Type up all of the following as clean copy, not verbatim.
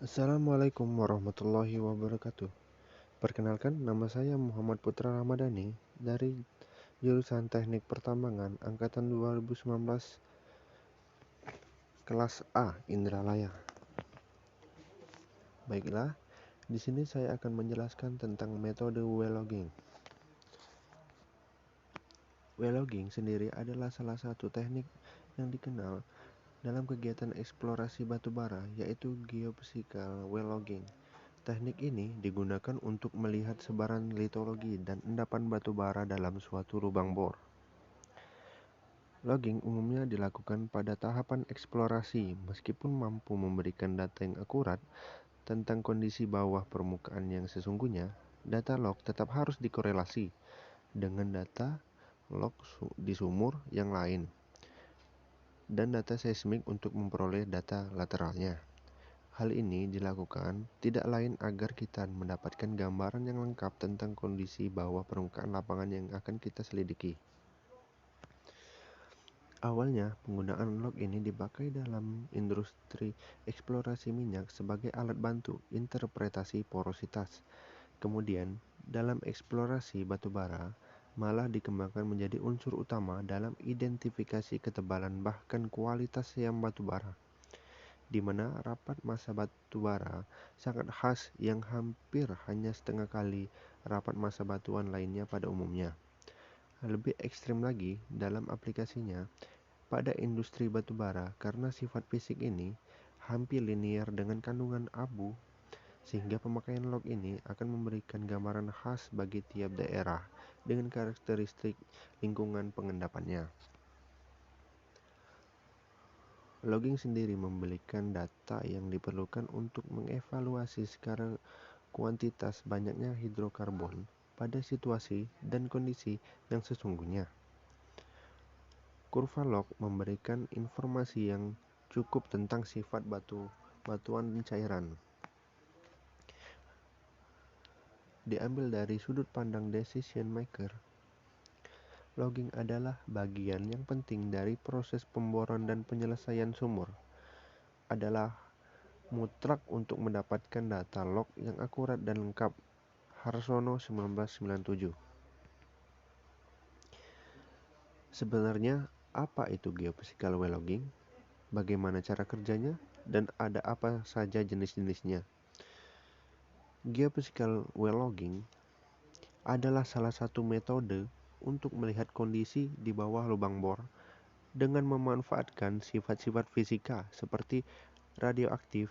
Assalamualaikum warahmatullahi wabarakatuh. Perkenalkan, nama saya Muhammad Putra Ramadhani dari jurusan Teknik Pertambangan angkatan 2019 kelas A Indralaya. Baiklah, di sini saya akan menjelaskan tentang metode well logging. Well logging sendiri adalah salah satu teknik yang dikenal dalam kegiatan eksplorasi batu bara, yaitu geophysical well logging. Teknik ini digunakan untuk melihat sebaran litologi dan endapan batu bara dalam suatu lubang bor. Logging umumnya dilakukan pada tahapan eksplorasi. Meskipun mampu memberikan data yang akurat tentang kondisi bawah permukaan yang sesungguhnya, data log tetap harus dikorelasi dengan data log di sumur yang lain dan data seismik untuk memperoleh data lateralnya. Hal ini dilakukan tidak lain agar kita mendapatkan gambaran yang lengkap tentang kondisi bawah permukaan lapangan yang akan kita selidiki. Awalnya, penggunaan log ini dipakai dalam industri eksplorasi minyak sebagai alat bantu interpretasi porositas. Kemudian, dalam eksplorasi batu bara, malah dikembangkan menjadi unsur utama dalam identifikasi ketebalan bahkan kualitas siam batu bara, di mana rapat massa batu bara sangat khas yang hampir hanya setengah kali rapat massa batuan lainnya pada umumnya. Lebih ekstrim lagi dalam aplikasinya pada industri batu bara karena sifat fisik ini hampir linear dengan kandungan abu, sehingga pemakaian log ini akan memberikan gambaran khas bagi tiap daerah dengan karakteristik lingkungan pengendapannya. Logging sendiri memberikan data yang diperlukan untuk mengevaluasi secara kuantitas banyaknya hidrokarbon pada situasi dan kondisi yang sesungguhnya. Kurva log memberikan informasi yang cukup tentang sifat batuan dan cairan. Diambil dari sudut pandang decision maker, logging adalah bagian yang penting dari proses pemboran dan penyelesaian sumur. Adalah mutlak untuk mendapatkan data log yang akurat dan lengkap. Harsono 1997. Sebenarnya apa itu geophysical well logging? Bagaimana cara kerjanya? Dan ada apa saja jenis-jenisnya? Geophysical well logging adalah salah satu metode untuk melihat kondisi di bawah lubang bor dengan memanfaatkan sifat-sifat fisika seperti radioaktif,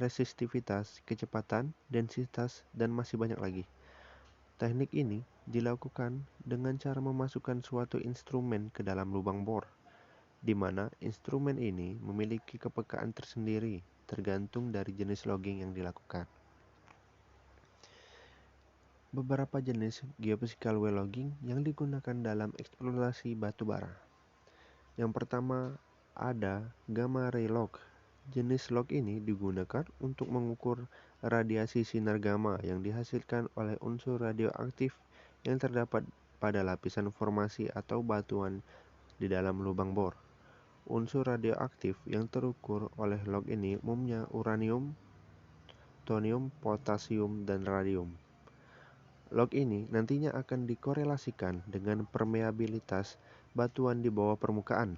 resistivitas, kecepatan, densitas, dan masih banyak lagi. Teknik ini dilakukan dengan cara memasukkan suatu instrumen ke dalam lubang bor, di mana instrumen ini memiliki kepekaan tersendiri tergantung dari jenis logging yang dilakukan. Beberapa jenis geophysical well logging yang digunakan dalam eksplorasi batu bara. Yang pertama ada gamma ray log. Jenis log ini digunakan untuk mengukur radiasi sinar gamma yang dihasilkan oleh unsur radioaktif yang terdapat pada lapisan formasi atau batuan di dalam lubang bor. Unsur radioaktif yang terukur oleh log ini umumnya uranium, thorium, potasium, dan radium. Log ini nantinya akan dikorelasikan dengan permeabilitas batuan di bawah permukaan.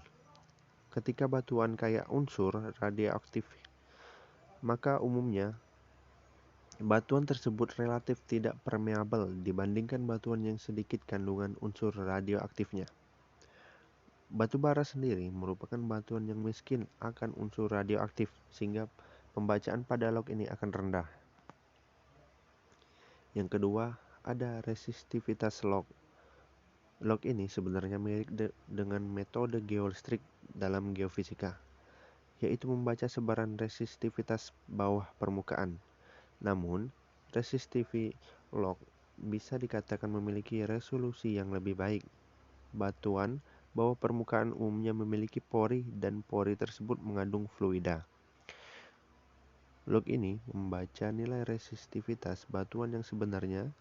Ketika batuan kaya unsur radioaktif, maka umumnya batuan tersebut relatif tidak permeabel dibandingkan batuan yang sedikit kandungan unsur radioaktifnya. Batu bara sendiri merupakan batuan yang miskin akan unsur radioaktif, sehingga pembacaan pada log ini akan rendah. Yang kedua, ada resistivitas log. Log ini sebenarnya mirip dengan metode geolistrik dalam geofisika, yaitu membaca sebaran resistivitas bawah permukaan. Namun, resistivitas log bisa dikatakan memiliki resolusi yang lebih baik. Batuan bawah permukaan umumnya memiliki pori dan pori tersebut mengandung fluida. Log ini membaca nilai resistivitas batuan yang sebenarnya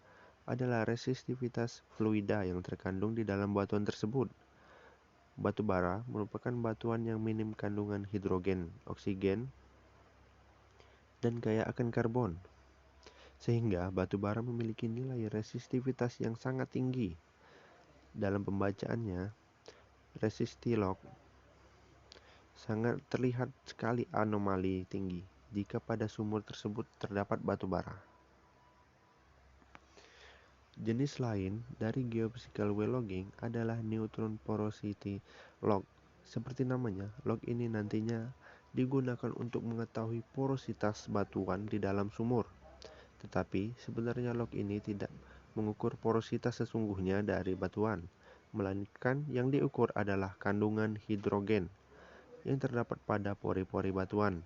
adalah resistivitas fluida yang terkandung di dalam batuan tersebut. Batu bara merupakan batuan yang minim kandungan hidrogen, oksigen, dan kaya akan karbon, sehingga batu bara memiliki nilai resistivitas yang sangat tinggi. Dalam pembacaannya, resistilog sangat terlihat sekali anomali tinggi jika pada sumur tersebut terdapat batu bara. Jenis lain dari geophysical well logging adalah neutron porosity log. Seperti namanya, log ini nantinya digunakan untuk mengetahui porositas batuan di dalam sumur. Tetapi sebenarnya log ini tidak mengukur porositas sesungguhnya dari batuan, melainkan yang diukur adalah kandungan hidrogen yang terdapat pada pori-pori batuan.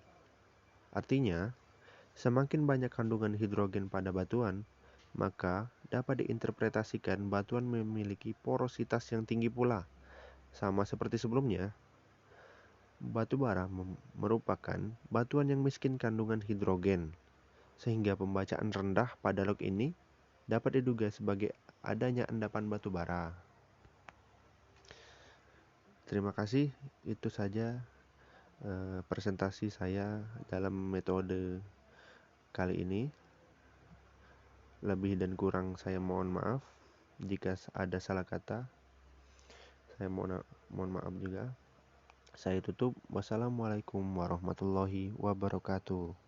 Artinya, semakin banyak kandungan hidrogen pada batuan, maka dapat diinterpretasikan batuan memiliki porositas yang tinggi pula. Sama seperti sebelumnya, batu bara merupakan batuan yang miskin kandungan hidrogen, sehingga pembacaan rendah pada log ini dapat diduga sebagai adanya endapan batu bara. Terima kasih, itu saja presentasi saya dalam metode kali ini. Lebih dan kurang saya mohon maaf. Jika ada salah kata, saya mohon maaf juga. Saya tutup. Wassalamualaikum warahmatullahi wabarakatuh.